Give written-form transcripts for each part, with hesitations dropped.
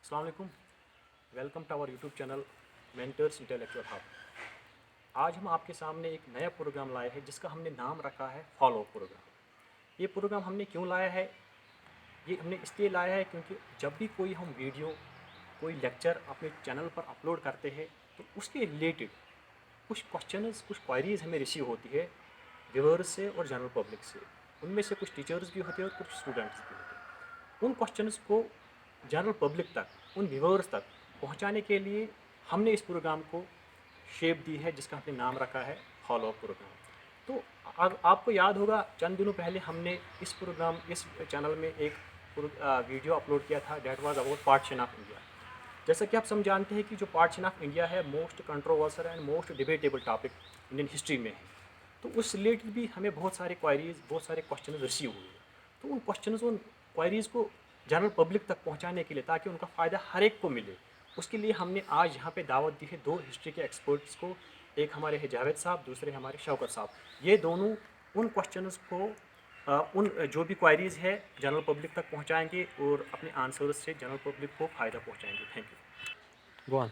अस्सलाम वालेकुम, welcome to our YouTube channel mentors intellectual hub. आज हम आपके सामने एक नया प्रोग्राम लाए हैं जिसका हमने नाम रखा है फॉलो प्रोग्राम। ये प्रोग्राम हमने क्यों लाया है? ये हमने इसलिए लाया है क्योंकि जब भी कोई हम वीडियो, कोई लेक्चर अपने चैनल पर अपलोड करते हैं तो उसके रिलेटेड कुछ क्वेश्चंस, कुछ क्वायरीज हमें रिसीव होती है व्यूअर्स से और जनरल पब्लिक से। उनमें से कुछ टीचर्स भी होते हैं और कुछ स्टूडेंट्स भी होते हैं। उन क्वेश्चंस को जनरल पब्लिक तक, उन व्यूअर्स तक पहुंचाने के लिए हमने इस प्रोग्राम को शेप दी है जिसका हमने नाम रखा है फॉलो अप प्रोग्राम। तो आपको याद होगा चंद दिनों पहले हमने इस चैनल में एक वीडियो अपलोड किया था, that was about partition of India. जैसा कि आप सब जानते हैं कि जो पार्टीशन ऑफ इंडिया है most controversial and most debatable topic Indian history में है। तो उस रिलेटेड भी हमें बहुत सारे क्वायरीज, बहुत सारे क्वेश्चन रिसीव हुए। तो उन क्वेश्चन, उन क्वायरीज़ को जनरल पब्लिक तक पहुंचाने के लिए, ताकि उनका फ़ायदा हर एक को मिले, उसके लिए हमने आज यहाँ पे दावत दी है दो हिस्ट्री के एक्सपर्ट्स को। एक हमारे हैं जावेद साहब, दूसरे हमारे शौकत साहब। ये दोनों उन क्वेश्चंस को उन जो भी क्वायरीज़ है जनरल पब्लिक तक पहुँचाएँगे और अपने आंसर्स से जनरल पब्लिक को फ़ायदा पहुँचाएँगे। Thank you. Go on.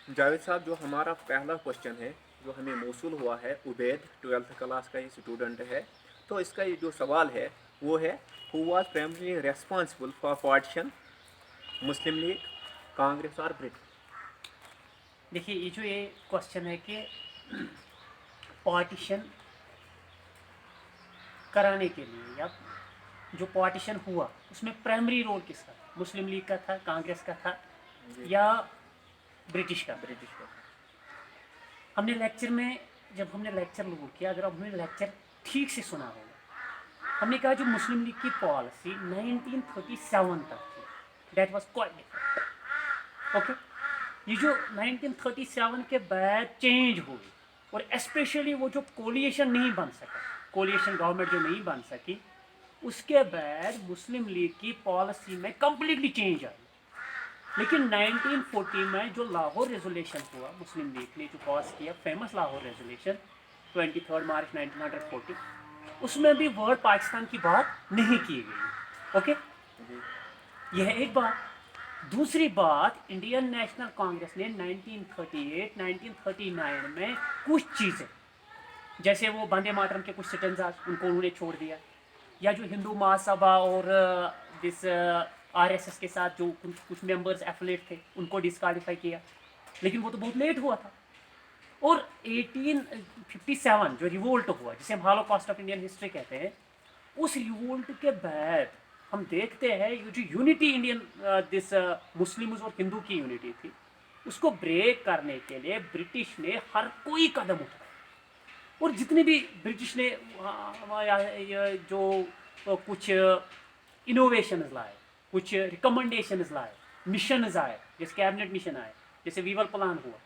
Javed sahab, जो हमारा पहला क्वेश्चन है जो हमें मौसूल हुआ है, उबैद 12th क्लास का ही स्टूडेंट है। तो इसका ये जो सवाल है वो है, who was primary responsible for partition, Muslim league, Congress और ब्रिटेन? देखिए, ये क्वेश्चन है कि पार्टीशन कराने के लिए या जो पार्टीशन हुआ उसमें प्राइमरी रोल किसका, मुस्लिम लीग का था, कांग्रेस का था या ब्रिटिश का? ब्रिटिश का। हमने लेक्चर में, जब हमने लेक्चर लोगों किया, अगर हमने लेक्चर ठीक से सुना होगा, हमने कहा जो मुस्लिम लीग की पॉलिसी 1937 तक थी, that was quite different. Okay, ये जो 1937 के बाद चेंज हुई और स्पेशली वो जो कोलिएशन नहीं बन सका, कोलिएशन गवर्नमेंट जो नहीं बन सकी, उसके बाद मुस्लिम लीग की पॉलिसी में कंप्लीटली चेंज आई। लेकिन 1940 में जो लाहौर रेजोल्यूशन हुआ, मुस्लिम लीग ने जो पास किया, फेमस लाहौर रेजोल्यूशन 23 मार्च 1940, उसमें भी वर्ड पाकिस्तान की बात नहीं की गई। ओके, यह एक बात। दूसरी बात, इंडियन नेशनल कांग्रेस ने 1938, 1939 में कुछ चीज़ें, जैसे वो वंदे मातरम के कुछ सिटेंजाज, उनको उन्होंने छोड़ दिया, या जो हिंदू महासभा और दिस आरएसएस के साथ जो कुछ मेंबर्स एफिलेट थे उनको डिस्क्वालीफाई किया। लेकिन वो तो बहुत लेट हुआ था। और 1857 जो रिवोल्ट हुआ, जिसे हम हॉलोकॉस्ट ऑफ इंडियन हिस्ट्री कहते हैं, उस रिवोल्ट के बाद हम देखते हैं ये जो यूनिटी इंडियन दिस मुस्लिम्स और हिंदू की यूनिटी थी, उसको ब्रेक करने के लिए ब्रिटिश ने हर कोई कदम उठाया। और जितने भी ब्रिटिश ने जो कुछ इनोवेशंस लाए, कुछ रिकमेंडेशंस लाए, मिशंस आए, जैसे कैबिनेट मिशन आए, जैसे वीवल प्लान हुआ,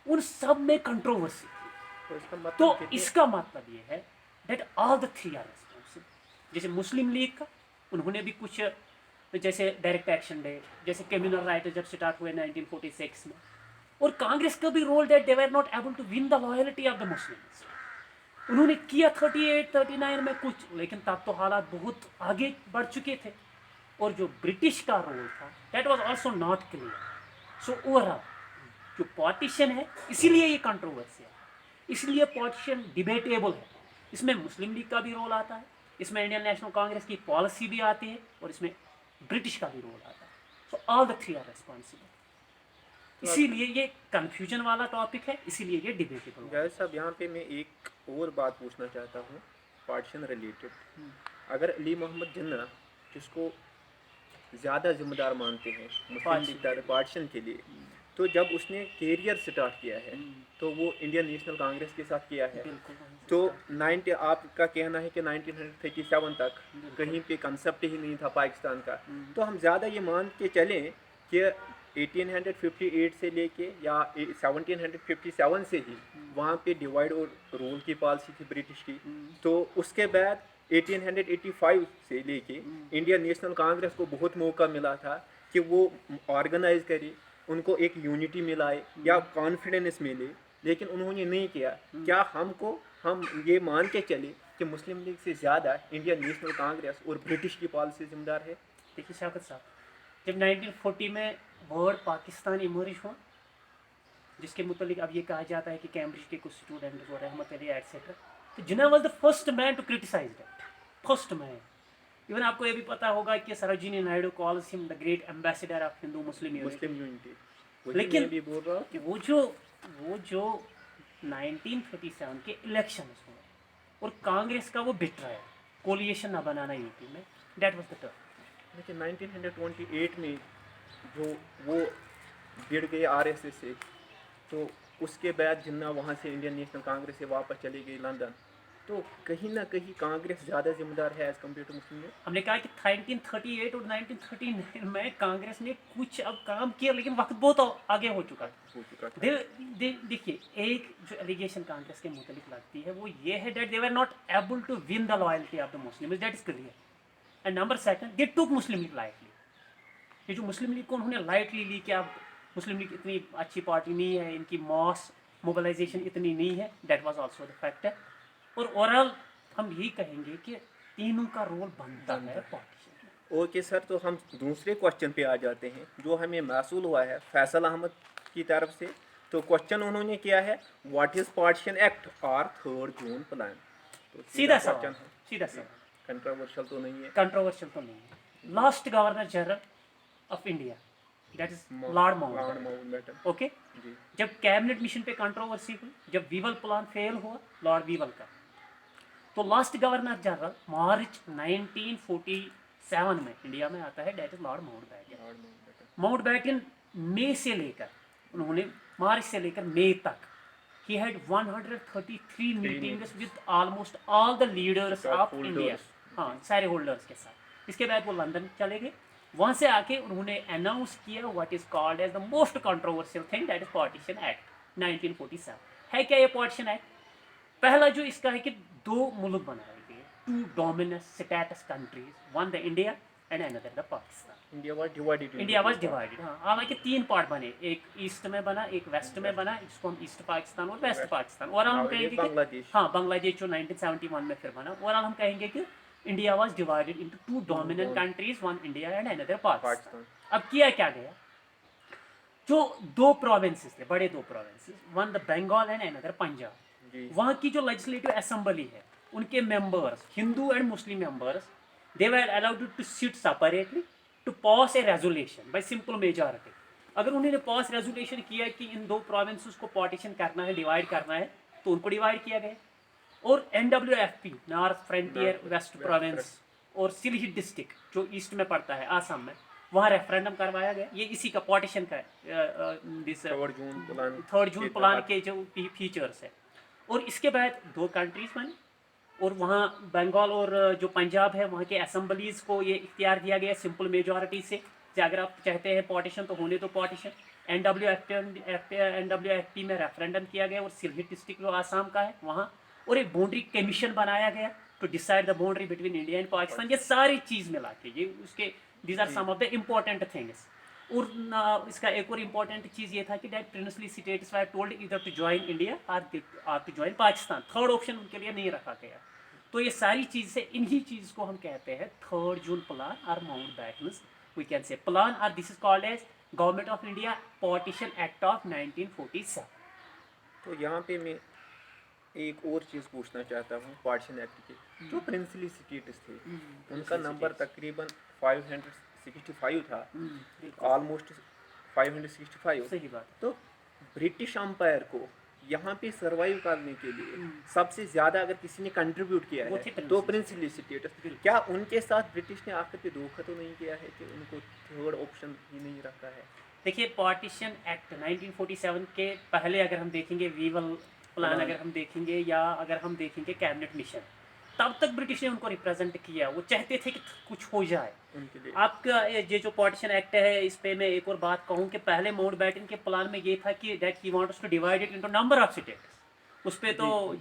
उन सब में कंट्रोवर्सी थी। तो इसका मतलब ये है that all the three are responsible. जैसे मुस्लिम लीग का, उन्होंने भी कुछ, जैसे डायरेक्ट एक्शन डे, जैसे कम्युनल राइट जब स्टार्ट हुए 1946 में, और कांग्रेस का भी role that they were not able to win the loyalty of the Muslims. उन्होंने किया 38, 39 में कुछ, लेकिन तब तो हालात बहुत आगे बढ़ चुके थे। और जो ब्रिटिश का रोल था that was also not clear. So overall जो पार्टीशन है, इसीलिए ये कंट्रोवर्सी है, इसलिए पार्टीशन डिबेटेबल है। इसमें मुस्लिम लीग का भी रोल आता है, इसमें इंडियन नेशनल कांग्रेस की पॉलिसी भी आती है, और इसमें ब्रिटिश का भी रोल आता है। So all the three are responsible. इसीलिए ये कंफ्यूजन वाला टॉपिक है, इसीलिए ये डिबेटेबल है। जावेद साहब, यहाँ पे मैं एक और बात पूछना चाहता हूँ पार्टीशन रिलेटेड। अगर अली मोहम्मद जिन्ना, जिसको ज़्यादा जिम्मेदार मानते हैं मुस्लिम लीग पार्टीशन के लिए, तो जब उसने कैरियर स्टार्ट किया है तो वो इंडियन नेशनल कांग्रेस के साथ किया है। तो 90 आपका कहना है कि 1937 तक कहीं पे कंसेप्ट ही नहीं था पाकिस्तान का। तो हम ज़्यादा ये मान के चलें कि 1858 से लेके या 1757 से ही वहाँ पे डिवाइड और रूल की पॉलिसी थी ब्रिटिश की। तो उसके बाद 1885 से लेके इंडियन नेशनल कांग्रेस को बहुत मौका मिला था कि वो ऑर्गेनाइज करे, उनको एक यूनिटी मिलाए या कॉन्फिडेंस मिले, लेकिन उन्होंने नहीं किया। क्या हम ये मान के चले कि मुस्लिम लीग से ज़्यादा इंडियन नेशनल कांग्रेस और ब्रिटिश की पॉलिसी जिम्मेदार है? देखिए शौकत साहब, जब 1940 में वर्ड पाकिस्तान इमर्ज हुआ, जिसके मुतालिक अब ये कहा जाता है कि कैम्ब्रिज के कुछ स्टूडेंट और रहमत अली एटसेट्रा, तो Jinnah was the first man to criticise that, first man. Even आपको ये भी पता होगा कि Sarojini Naidu calls him the great ambassador of Hindu Muslim Muslim unity, वही लेकिन मैं भी बोल रहा हूँ कि वो जो 1937 के इलेक्शन हुए और कांग्रेस का वो बिट्रायल कोलिएशन ना बनाना यूपी में, दैट वाज द टर्म। लेकिन 1928 में जो वो भिड़ गए आरएसएस से, तो उसके बाद जिन्ना वहाँ से इंडियन नेशनल कांग्रेस से वापस चली गई लंदन, तो कहीं ना कहीं कांग्रेस ज़्यादा जिम्मेदार है as compare to Muslim League. हमने कहा कि 1938 और 1939 में कांग्रेस ने कुछ अब काम किया, लेकिन वक्त बहुत आगे हो चुका था। हो चुका था। देखिए, एक जो एलिगेशन कांग्रेस के मुतालिक लगती है वो ये है that they were not able to win the loyalty of the Muslims, that is clear. And number second, they took Muslim League lightly. ये जो मुस्लिम लीग को उन्होंने लाइटली ली कि अब मुस्लिम लीग इतनी अच्छी पार्टी नहीं है, इनकी मॉस मोबिलाइजेशन इतनी नहीं है, that was also the factor. और ओवरऑल हम यही कहेंगे कि तीनों का रोल बनता है पार्टीशन में। ओके सर, तो हम दूसरे क्वेश्चन पे आ जाते हैं जो हमें मौसूल हुआ है फैसल अहमद की तरफ से। तो क्वेश्चन उन्होंने किया है, व्हाट इज पार्टीशन एक्ट और 3 जून प्लान। तो सीधा क्वेश्चन सवाल, है, सीधा सवाल, कंट्रोवर्शियल तो नहीं है। कंट्रोवर्शियल तो नहीं है। Last governor general of India that is Lord Mountbatten, okay. जी जब कैबिनेट मिशन पे कंट्रोवर्सी हुई, जब वीवल प्लान फेल हुआ लॉर्ड वीवल का, तो लास्ट गवर्नर जनरल मार्च 1947 में इंडिया में आता है, that is Lord Mountbatten. Mountbatten मई से लेकर, उन्होंने मार्च से लेकर मई तक he had 133 meetings with almost all the leaders Top of India, holders. हाँ सारे होल्डर्स के साथ। इसके बाद वो लंदन चले गए, वहाँ से आके उन्होंने अनाउंस किया what is called as the most controversial thing, that is partition act 1947। है क्या ये पार्टीशन एक्ट? पहला जो इसका है कि 2 मुल्क बनाए गए, 2 dominant status countries, one the India and another the Pakistan. India was divided. India was divided, हाँ। हालांकि 3 पार्ट बने, एक ईस्ट में बना, एक वेस्ट में बना, जिसको हम ईस्ट पाकिस्तान और वेस्ट पाकिस्तान। और हम कहेंगे कि बांग्लादेश। हाँ, बांग्लादेश जो 1971 में फिर बना। और हम कहेंगे कि India was divided into 2 dominant countries, one India and another Pakistan. अब किया क्या गया, जो 2 प्रोविंसेस थे, बड़े 2 provinces, one the Bengal and another Punjab, वहाँ की जो लेजिस्लेटिव असेंबली है, उनके members, Hindu and Muslim members, they were allowed to sit separately to pass a resolution by simple majority. अगर उन्होंने पास रेजोल्यूशन किया कि इन 2 प्रोविंसेस को पार्टीशन करना है, डिवाइड करना है, तो उनको डिवाइड किया गया। और NWFP, north frontier west province, और सिलहिट डिस्ट्रिक्ट जो ईस्ट में पड़ता है आसाम में, वहाँ रेफरेंडम करवाया गया। ये इसी का पार्टीशन का 3 जून प्लान के जो फीचर्स है। और इसके बाद 2 कंट्रीज बनी, और वहाँ बंगाल और जो पंजाब है वहाँ के असेंबलीज को ये इख्तियार दिया गया सिंपल मेजॉरिटी से कि अगर आप चाहते हैं पार्टीशन तो होने दो पार्टीशन। NWFP में रेफरेंडम किया गया, और सिलहिट डिस्ट्रिक्ट जो आसाम का है वहाँ, और एक बाउंड्री कमीशन बनाया गया to decide the boundary between India and Pakistan. ये सारी चीज़ मिला के ये उसके these are some of the important things. और इसका एक और इम्पोर्टेंट चीज़ ये था कि that princely states were told इधर टू ज्वाइन इंडिया और to join Pakistan. 3rd option उनके लिए नहीं रखा गया। तो ये सारी चीज़ है, इन्हीं चीज़ को हम कहते हैं 3rd जून प्लान और Mountbatten we can say plan, और this is called as government of India partition act of 1947। तो यहाँ पे मैं एक और चीज़ पूछना चाहता हूँ पार्टीशन एक्ट के, जो प्रिंसली स्टेट्स थे उनका नंबर तकरीबन 565 था, ऑलमोस्ट 565। सही बात। तो ब्रिटिश अम्पायर को यहाँ पे सरवाइव करने के लिए सबसे ज़्यादा अगर किसी ने कंट्रीब्यूट किया है तो प्रिंसली स्टेट्स। क्या उनके साथ ब्रिटिश ने आखिर पे धोखा तो नहीं किया है कि उनको 3rd ऑप्शन ही नहीं रखा है? देखिए, पार्टीशन एक्ट 1947 के पहले अगर हम देखेंगे वीवल प्लान, अगर हम देखेंगे, या अगर हम देखेंगे कैबिनेट मिशन, तब तक ब्रिटिश ने उनको रिप्रेजेंट किया। वो चाहते थे कि कुछ हो जाए उनके लिए। आपका ये जो पार्टीशन एक्ट है, इस पे मैं एक और बात कहूँ कि पहले माउंटबेटन के प्लान में ये था कि that he wants to divide it into number of states. उस पे तो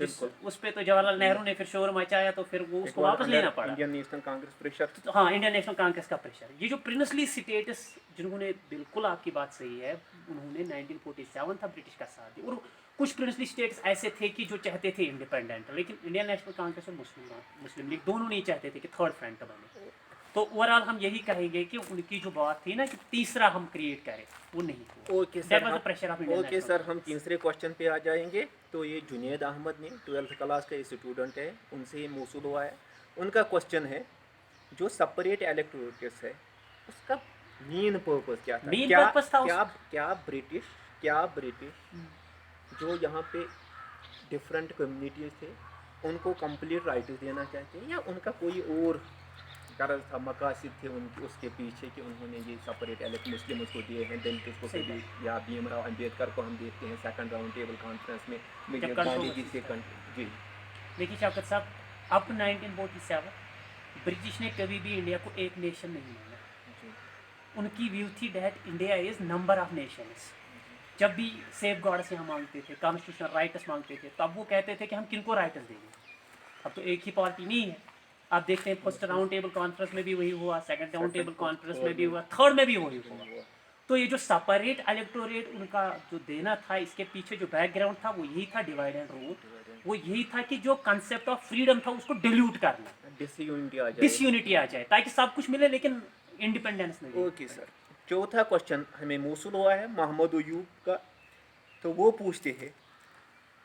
जवाहरलाल नेहरू ने फिर शोर मचाया, तो फिर वो उसको वापस लेना पड़ा। इंडियन नेशनल कांग्रेस प्रेशर, हाँ, इंडियन नेशनल कांग्रेस का प्रेशर। ये जो प्रिंसली स्टेटस, जिन्होंने, बिल्कुल आपकी बात सही है, उन्होंने 1947 था ब्रिटिश का साथ दिया। और कुछ प्रिंसली स्टेट्स ऐसे थे कि जो चाहते थे इंडिपेंडेंट, लेकिन इंडियन नेशनल कांग्रेस और मुस्लिम लीग दोनों नहीं चाहते थे कि 3rd फ्रंट बने। तो ओवरऑल हम यही कहेंगे कि उनकी जो बात थी ना कि तीसरा हम क्रिएट करें, वो नहीं हुआ। Okay That was sir, the pressure of Indian okay national sir, हम Congress. तीसरे क्वेश्चन पे आ जाएंगे। तो ये जुनेद अहमद ने 12th क्लास का स्टूडेंट है, उनसे ये मौसूल हुआ है। उनका क्वेश्चन है, जो सेपरेट इलेक्टोरेट्स है उसका मेन पर्पस क्या था? Main क्या purpose था क्या क्या ब्रिटिश जो यहाँ पे डिफरेंट कम्युनिटीज थे उनको कंप्लीट राइट्स देना चाहते हैं, या उनका कोई और गरज था, मकासद थे उनके उसके पीछे कि उन्होंने ये सेपरेट इलेक्ट मुस्लिम को दिए हैं, दलित को सही भी, या भीमराव अम्बेडकर को हम देखते हैं सेकंड राउंड टेबल कॉन्फ्रेंस में जब गांधी जी से controversy जी देखिए शौकत साहब, अप टू 1947 ब्रिटिश ने कभी भी इंडिया को एक नेशन नहीं माना। जी उनकी व्यू थी that India is number of Nations. जब भी सेफ गार्ड्स यहाँ मांगते थे, कॉन्स्टिट्यूशनल राइट्स मांगते थे, तब वो कहते थे कि हम किनको राइट्स देंगे। अब तो एक ही पार्टी नहीं है। आप देखते हैं फर्स्ट राउंड टेबल कॉन्फ्रेंस में भी वही हुआ, सेकंड राउंड टेबल कॉन्फ्रेंस में भी हुआ, थर्ड में भी वही हुआ। तो ये जो सेपरेट इलेक्टोरेट उनका जो देना था, इसके पीछे जो बैकग्राउंड था वो यही था, डिवाइड एंड रूल। वो यही था कि जो कंसेप्ट ऑफ फ्रीडम था उसको डिल्यूट करना, डिसयूनिटी आ जाए। डिसयूनिटी आ जाए, ताकि सब कुछ मिले लेकिन इंडिपेंडेंस नहीं। ओके सर, चौथा क्वेश्चन हमें मौसूल हुआ है मोहम्मद अयूब का। तो वो पूछते हैं,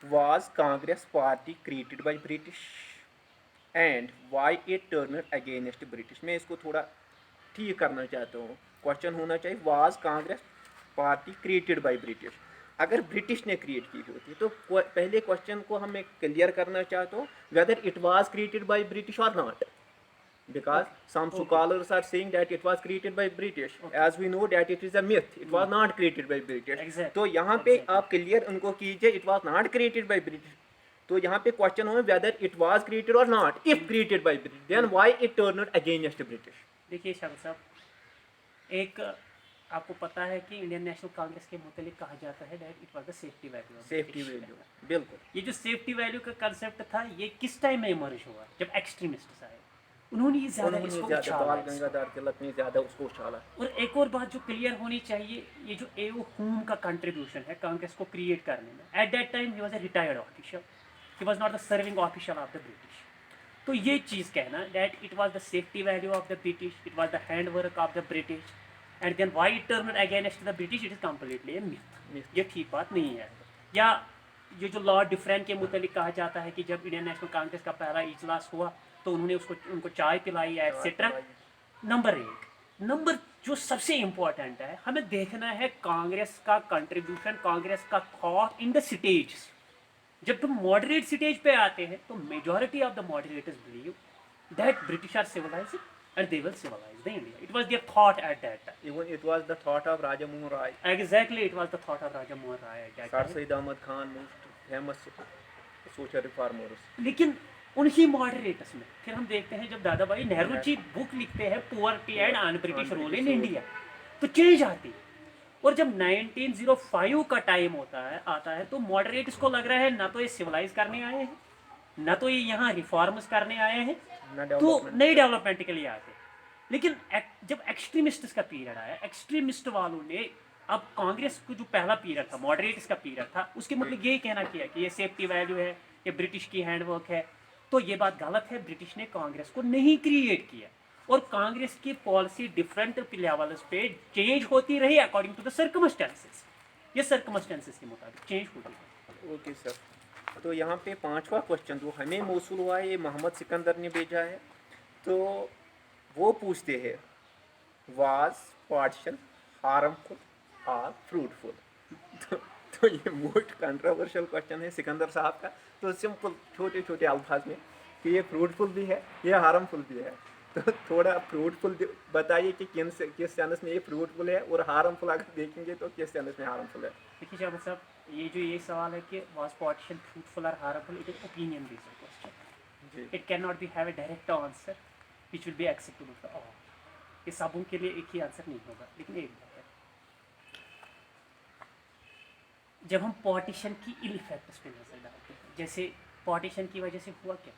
was Congress party created by British and why it turned against British? मैं इसको थोड़ा ठीक करना चाहता हूँ। क्वेश्चन होना चाहिए, was Congress party created by British. अगर ब्रिटिश ने क्रिएट की होती तो पहले क्वेश्चन को हम क्लियर करना चाहता हूँ, whether it was created by British और not, because some scholars are saying that it was created by British. As we know that it is a myth, it was not created by British. Exactly. तो यहाँ पे Exactly. आप clear उनको कीजिए, it was not created by British. तो यहाँ पे question हो, whether it was created or not. If created by British, then why it turned against British? देखिए शाह साहब, एक आपको पता है कि इंडियन नेशनल कांग्रेस के मुतालिक कहा जाता है that it was the safety value. Safety value, बिल्कुल। ये जो सेफ्टी वैल्यू का कंसेप्ट था, ये किस टाइम में इमर्ज हुआ? जब एक्सट्रीमिस्ट्स आए, उन्होंने ये ज्यादा इसको बाल उछाला। गंगाधर तिलक ने ज्यादा उसको उछाला। और एक और बात जो क्लियर होनी चाहिए, ये जो एओ हुम का कंट्रीब्यूशन है कांग्रेस को क्रिएट करने में, at that time he was a retired official, he was not the serving official of the British. तो ये चीज़ कहना that it was the safety value of the British, it was the hand work of the British and then why it turned against the British, it is completely a myth. ये ठीक बात नहीं है। या ये जो लॉर्ड डिफरेंट के मुतालिक कहा जाता है कि जब इंडियन नेशनल कांग्रेस का पहला इजलास हुआ तो उन्होंने उनको चाय पिलाई एटसेट्रा। नंबर एक, नंबर जो सबसे इम्पोर्टेंट है, हमें देखना है कांग्रेस का कंट्रीब्यूशन, कांग्रेस का थॉट इन द स्टेज। जब तुम मॉडरेट स्टेज पे आते हैं तो majority of the moderators believe that British are civilised and they will civilize the India. It was their thought at that time. Even it was the thought of Raja Mohan Rai. Exactly, it was the thought of Raja Mohan Rai at that Sir time. Sayyid Ahmad Khan, most famous social reformers. लेकिन उन्हीं moderators में फिर हम देखते हैं जब दादा भाई नेहरू जी बुक लिखते हैं poverty and un British rule in India, तो चेंज आती है। और जब 1905 का टाइम आता है तो मॉडरेट्स को लग रहा है ना तो ये सिविलाइज करने आए हैं, ना तो ये यहाँ रिफॉर्म्स करने आए हैं, तो नई डेवलपमेंट के लिए आते। लेकिन जब एक्सट्रीमिस्ट का पीरियड आया, एक्सट्रीमिस्ट वालों ने अब कांग्रेस को जो पहला पीरियड था, मॉडरेट्स का पीरियड था, उसके मतलब यही कहना किया कि ये सेफ्टी वैल्यू है, ये ब्रिटिश की हैंडवर्क है। तो ये बात गलत है, ब्रिटिश ने कांग्रेस को नहीं क्रिएट किया और कांग्रेस की पॉलिसी डिफरेंट लेवल्स पे चेंज होती रही अकॉर्डिंग टू द सर्कमस्टेंसेस। ये सर्कमस्टेंसेस के मुताबिक चेंज होती रही। ओके सर, तो यहाँ पे पांचवा क्वेश्चन जो हमें मौसूल हुआ है, ये मोहम्मद सिकंदर ने भेजा है। तो वो पूछते हैं, वाज पार्टीशन हार्मफुल और फ्रूटफुल? तो ये मोस्ट कंट्रोवर्शियल क्वेश्चन है सिकंदर साहब का। तो सिंपल छोटे छोटे अल्फाज में कि ये फ्रूटफुल भी है, ये हार्मफुल भी है। तो थोड़ा फ्रूटफुल बताइए कि किस सेंस में ये फ्रूटफुल है, और हार्मफुल अगर देखेंगे तो किस सेंस में हार्मफुल है। देखिए शाह साहब, ये सवाल है कि वाज पार्टीशन फ्रूटफुल और harmful, it is opinion based question. It can not be have a direct answer which will be acceptable for all. ये सबों के लिए एक ही आंसर नहीं होगा। लेकिन एक बात है, जब हम पार्टीशन की इल इफेक्ट्स पे नजर डालते हैं, जैसे पार्टीशन की वजह से हुआ क्या,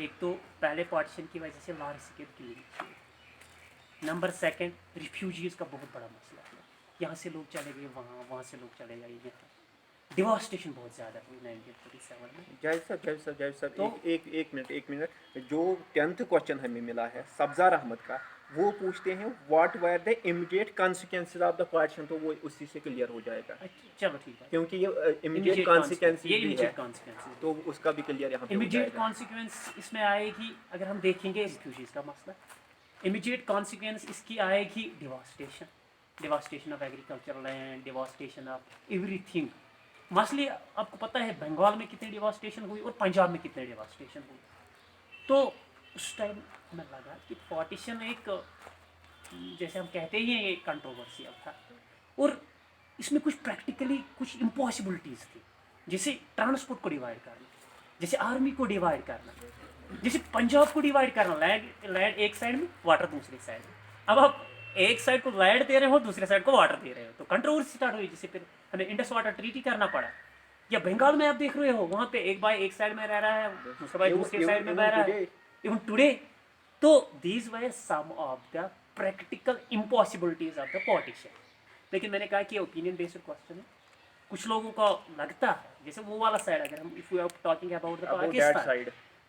एक तो पहले पार्टीशन की वजह से लाहौर की किलिंग थी। नंबर सेकंड, रिफ्यूजीज़ का बहुत बड़ा मसला है, यहाँ से लोग चले गए वहाँ, वहाँ से लोग चले गए यहाँ। डिवास्टेशन बहुत ज़्यादा हुई 1947 में। जाहिद साहब तो- एक मिनट जो 10th क्वेश्चन हमें मिला है सब्जार अहमद का, वो पूछते हैं what were the immediate consequences of the partition, तो वो उसी से क्लियर हो जाएगा चलो ठीक है, क्योंकि ये इमीडिएट इमीडिएट कॉन्सिक्वेंसेस ये भी है, इमीडिएट कॉन्सिक्वेंसेस, तो उसका भी क्लियर यहाँ पे हो इमीडिएट जाएगा। कॉन्सिक्वेंस इसमें आएगी अगर हम देखेंगे रिफ्यूजीज का मसला। इमीडिएट कॉन्सिक्वेंस इसकी आएगी devastation, devastation of agricultural land, devastation of everything. मसले आपको पता है बंगाल में कितनी डिवास्टेशन हुई और पंजाब में कितनी डिवास्टेशन हुई। तो उस टाइम हमें लगा कि पार्टीशन एक, जैसे हम कहते ही हैं, ये कंट्रोवर्शियल था और इसमें कुछ प्रैक्टिकली कुछ इम्पॉसिबिलिटीज़ थी, जैसे ट्रांसपोर्ट को डिवाइड करना, जैसे आर्मी को डिवाइड करना, जैसे पंजाब को डिवाइड करना, लैंड एक साइड में, वाटर दूसरी साइड में। अब आप एक साइड को लैंड दे रहे हो, दूसरे साइड को वाटर दे रहे हो, तो कंट्रोवर्सी स्टार्ट हुई, जिससे फिर हमें इंडस वाटर ट्रीटी करना पड़ा। या बंगाल में आप देख रहे हो, वहाँ पे एक भाई एक साइड में रह रहा है, दूसरा भाई दूसरी साइड में रह रहा है, इवन टुडे। तो these were some of the practical impossibilities of the partition. लेकिन मैंने कहा कि ओपिनियन बेस्ड क्वेश्चन है, कुछ लोगों को लगता है, जैसे वो वाला साइड, अगर हम if we are talking about the Pakistan,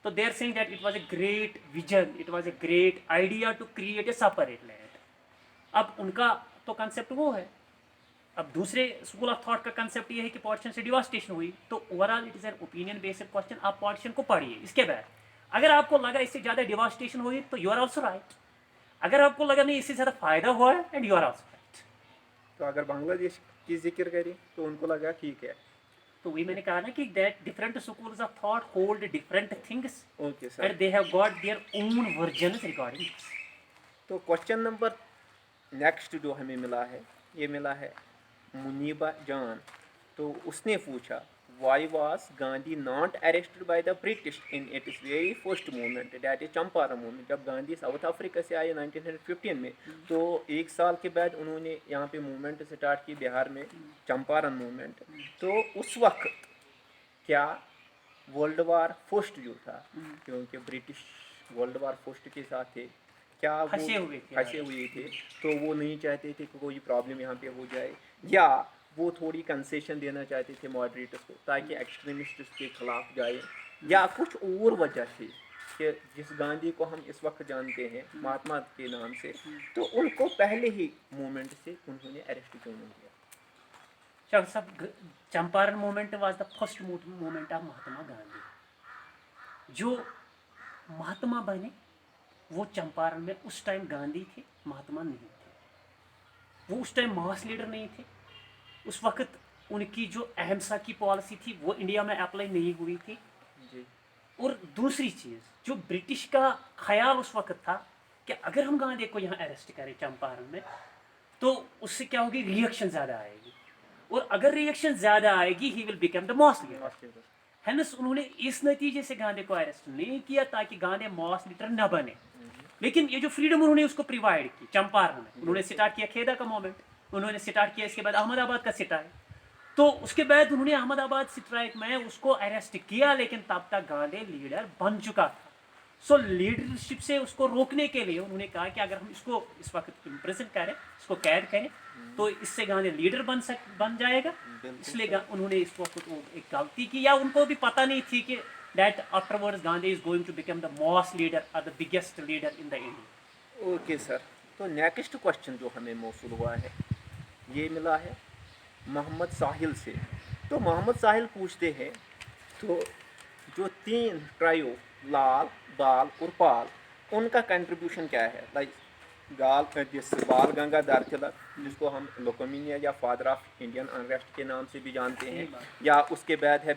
तो they are saying that it was a great vision, it was a great idea to create a separate land. अब उनका तो कंसेप्ट वो है, अब दूसरे स्कूल ऑफ थॉट का कंसेप्ट ये है कि पार्टीशन से डिवास्टेशन हुई। तो overall it is an opinion based question. आप पार्टीशन को पढ़िए, इसके बाद अगर आपको लगा इससे ज़्यादा डिवास्टेशन हुई तो यू आर ऑल्सो राइट, अगर आपको लगा नहीं इससे ज़्यादा फायदा हुआ है, and you are also right. तो अगर बांग्लादेश की जिक्र करें तो उनको लगा ठीक है। तो वही मैंने कहा ना कि that different schools of thought hold different things okay sir. And they have got their own versions regarding this. तो क्वेश्चन नंबर नेक्स्ट जो हमें मिला है, ये मिला है मुनीबा जान। तो उसने पूछा why was Gandhi not arrested by the British in its very first movement, that is Champaran movement. जब गांधी साउथ अफ्रीका से आए 1915 में, तो एक साल के बाद उन्होंने यहाँ पे मूवमेंट स्टार्ट की बिहार में, चंपारण मूवमेंट। तो उस वक्त क्या वर्ल्ड वार फर्स्ट जो था, क्योंकि ब्रिटिश वर्ल्ड वार फर्स्ट के साथ थे, क्या वो फंसे हुए थे, तो वो नहीं चाहते थे कि कोई प्रॉब्लम यहाँ पे हो जाए, या वो थोड़ी कंसेशन देना चाहते थे मॉडरेटर्स को ताकि एक्सट्रीमिस्ट के खिलाफ जाए, या कुछ और वजह से कि जिस गांधी को हम इस वक्त जानते हैं महात्मा के नाम से, तो उनको पहले ही मूवमेंट से उन्होंने अरेस्ट क्यों नहीं किया? चल सब, Champaran movement was the first movement of Mahatma Gandhi. जो महात्मा बने वो चंपारण में उस टाइम गांधी थे, महात्मा नहीं थे। वो उस टाइम मास लीडर नहीं थे। उस वक्त उनकी जो अहिंसा की पॉलिसी थी वो इंडिया में अप्लाई नहीं हुई थी। जी। और दूसरी चीज़, जो ब्रिटिश का ख्याल उस वक्त था कि अगर हम गांधी को यहाँ अरेस्ट करें चंपारण में, तो उससे क्या होगी, रिएक्शन ज़्यादा आएगी, और अगर रिएक्शन ज़्यादा आएगी he will become the mass leader. Hence उन्होंने इस नतीजे से गांधी को अरेस्ट नहीं किया ताकि गांधी मास लीडर न बने। लेकिन ये जो फ्रीडम उन्होंने उसको प्रोवाइड की चंपारण में, उन्होंने स्टार्ट किया खेदा का मोमेंट, उन्होंने स्टार्ट किया, इसके बाद अहमदाबाद का स्ट्राइक, तो उसके बाद उन्होंने अहमदाबाद स्ट्राइक में उसको अरेस्ट किया, लेकिन तब तक गांधी लीडर बन चुका था। सो लीडरशिप से उसको रोकने के लिए उन्होंने कहा कि अगर हम इसको इस वक्त इम्प्रिजन करें, इसको कैद करें, तो इससे गांधी लीडर बन जाएगा। इसलिए उन्होंने इस वक्त एक गलती की, या उनको भी पता नहीं थी कि that afterwards Gandhi is going to become the mass leader or the biggest leader in the India. Okay sir. तो नेक्स्ट क्वेश्चन जो हमें मौसूल हुआ है, ये मिला है मोहम्मद साहिल से। तो मोहम्मद साहिल पूछते हैं, तो जो 3 ट्रायो लाल, बाल और पाल, उनका कंट्रीब्यूशन क्या है? लाइक जिस बाल गंगाधर तिलक, जिसको हम लोकमिनिया या फादर ऑफ इंडियन अनरेस्ट के नाम से भी जानते हैं, या उसके बाद है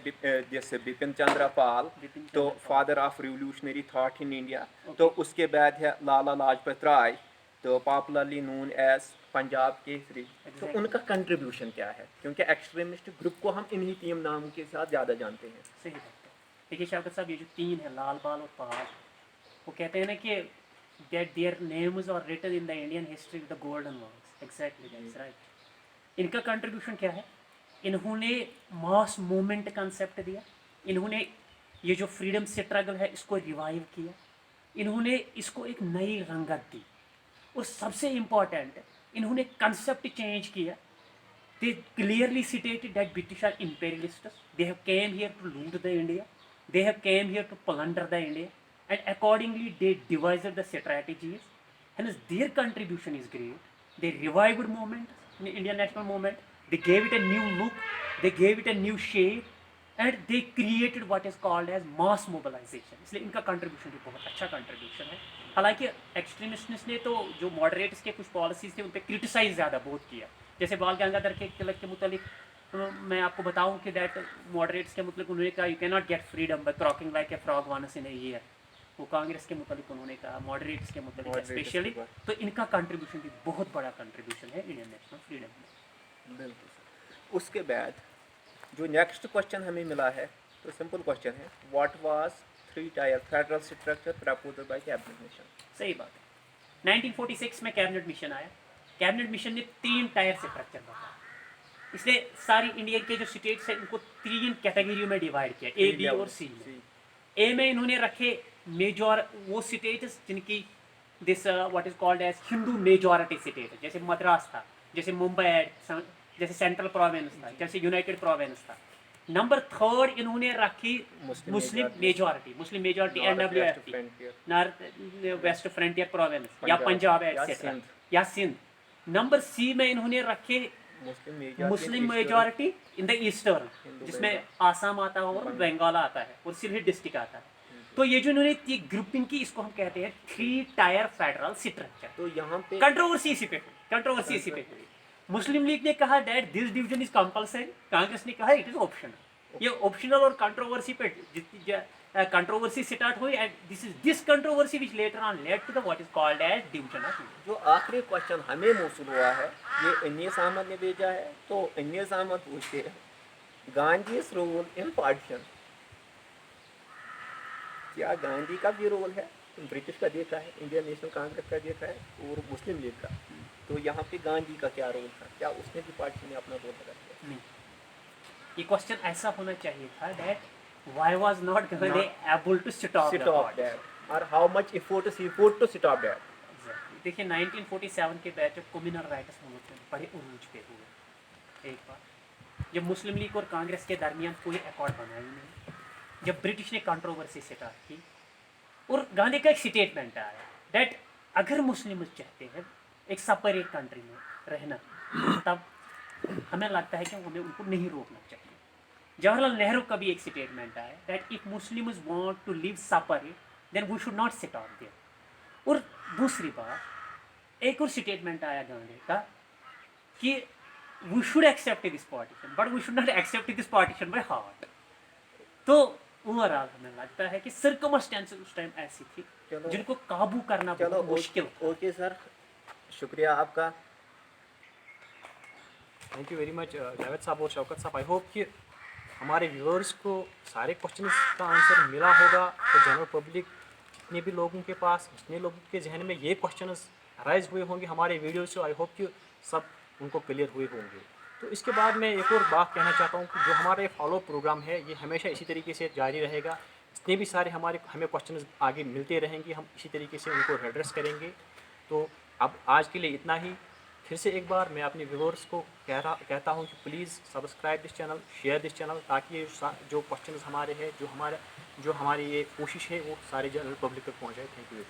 जैसे बिपिन चंद्र पाल, तो father of revolutionary thought in India. तो उसके बाद है लाला लाजपत राय, तो popularly known as Punjab Kesari. तो उनका कंट्रीब्यूशन क्या है? क्योंकि एक्सट्रीमिस्ट ग्रुप को हम इन्हीं 3 नामों के साथ ज़्यादा जानते हैं। सही बात है। देखिए शौकत साहब, ये जो 3 है, लाल, बाल और पाल, वो कहते हैं ना कि that their names are written in the Indian history with the golden words. Exactly, that's right. इनका कंट्रीब्यूशन क्या है? इन्होंने मास मूवमेंट कंसेप्ट दिया, इन्होंने ये जो फ्रीडम स्ट्रगल है इसको रिवाइव किया, इन्होंने इसको एक नई रंगत दी, और सबसे इम्पॉर्टेंट इन्होंने कंसेप्ट चेंज किया They clearly stated that British are imperialists. They have came here to loot the India. They have came here to plunder the India, and accordingly they devised the strategies. Hence, their contribution is great. They revived movement, the Indian national movement. They gave it a new look. They gave it a new shape, and they created what is called as mass mobilization. इसलिए इनका contribution भी बहुत अच्छा contribution है. हालांकि extremist ने तो जो मॉडरेट्स के कुछ पॉलिसीज थे उन पर क्रिटिसाइज ज़्यादा बहुत किया. जैसे बाल गंगाधर के तिलक के मुतालिक मैं आपको बताऊं कि दैट मॉडरेट्स के मुतालिक उन्होंने कहा you can not get freedom by croaking like a frog once in a year. वो कांग्रेस के मुतालिक उन्होंने कहा, मॉडरेट्स के मुतालिक स्पेशली. तो इनका कंट्रीब्यूशन भी बहुत बड़ा कंट्रीब्यूशन है इंडियन नेशनल फ्रीडम में. बिल्कुल सर. उसके बाद जो नेक्स्ट क्वेश्चन हमें मिला है, तो सिंपल क्वेश्चन है, what was 3 tyre federal structure proposed by cabinet mission. सही बात है. 1946 में कैबिनेट मिशन आया. कैबिनेट मिशन ने 3 टायर स्ट्रक्चर बताया. इसलिए सारी इंडिया के जो स्टेट्स हैं उनको 3 कैटेगरी में डिवाइड किया, ए, बी और सी में. ए में इन्होंने रखे मेजॉर वो स्टेट्स जिनकी this what is called as Hindu majority state, जैसे मद्रास था, जैसे मुंबई, जैसे सेंट्रल प्रोविंस था, जैसे यूनाइटेड प्रोविंस था. नंबर 3 इन्होंने रखी Muslim majority NWFT, north west frontier province या पंजाब एटसेट्रा या सिंध. नंबर सी में इन्होंने रखे Muslim majority in the eastern, जिसमें आसाम आता है और बंगाल आता है और सिल्ही डिस्ट्रिक्ट आता है. तो ये जो इन्होंने ये ग्रुपिंग की, इसको हम कहते हैं 3 टायर फेडरल स्ट्रक्चर. तो यहाँ पे कंट्रोवर्सी इसी पे हुई. मुस्लिम लीग ने कहा that this division is compulsory. Congress ने कहा इट इज ऑप्शनल. ये ऑप्शनल और कंट्रोवर्सी पे कंट्रोवर्सी स्टार्ट हुई, and this controversy which later on led to the what is called as division of India. जो आखिरी क्वेश्चन हमें मौसूल हुआ है, ये अनिस अहमद ने भेजा है. तो अनिस अहमद पूछते हैं, गांधीज रोल इन पार्टीशन. क्या गांधी का भी रोल है? ब्रिटिश का देखा है, इंडियन नेशनल कांग्रेस का देखा है और मुस्लिम लीग का. तो यहाँ पे गांधी का क्या रोल था? क्या उसने भी पार्टी में अपना रोल लगा दिया? नहीं, ये क्वेश्चन ऐसा होना चाहिए था that why was not Gandhi able to stop that, और how much effort he put to stop that. देखिए 1947 के बैच जब कम्युनल राइट्स मूवमेंट बड़े उरूज पे हुए. एक बार जब मुस्लिम लीग और कांग्रेस के दरमियान कोई अकॉर्ड बना ही नहीं, जब ब्रिटिश ने कंट्रोवर्सी स्टार्ट की और गांधी का एक स्टेटमेंट आया दैट अगर मुस्लिम चाहते हैं एक सेपरेट कंट्री में रहना, तब हमें लगता है कि हमें उनको नहीं रोकना चाहिए. जवाहरलाल नेहरू का भी एक स्टेटमेंट आया that if Muslims want to live separate then we should not sit on there. और दूसरी बात एक और स्टेटमेंट आया गांधी का कि we should accept this partition but we should not accept this partition by heart. तो ओवरऑल हमें लगता है कि सर्कमस्टेंसेस उस टाइम ऐसी थी जिनको काबू करना बहुत मुश्किल. ओके सर, शुक्रिया आपका. Thank you very much Javed साहब और शौकत साहब. आई होप कि हमारे व्यूअर्स को सारे क्वेश्चन का आंसर मिला होगा. तो जनरल पब्लिक जितने भी लोगों के पास, जितने लोगों के जहन में ये क्वेश्चन राइज हुए होंगे हमारे वीडियो से, आई होप कि सब उनको क्लियर हुए होंगे. तो इसके बाद मैं एक और बात कहना चाहता हूँ कि जो हमारा ये फॉलो प्रोग्राम है ये हमेशा इसी तरीके से जारी रहेगा. जितने भी सारे हमें क्वेश्चन आगे मिलते रहेंगे, हम इसी तरीके से उनको एड्रेस करेंगे. तो अब आज के लिए इतना ही. फिर से एक बार मैं अपने व्यूअर्स को कहता हूँ कि please subscribe this channel, share this channel, ताकि जो क्वेश्चन हमारे हैं, जो हमारी ये कोशिश है वो सारे जनरल पब्लिक तक पहुँच जाए. Thank you.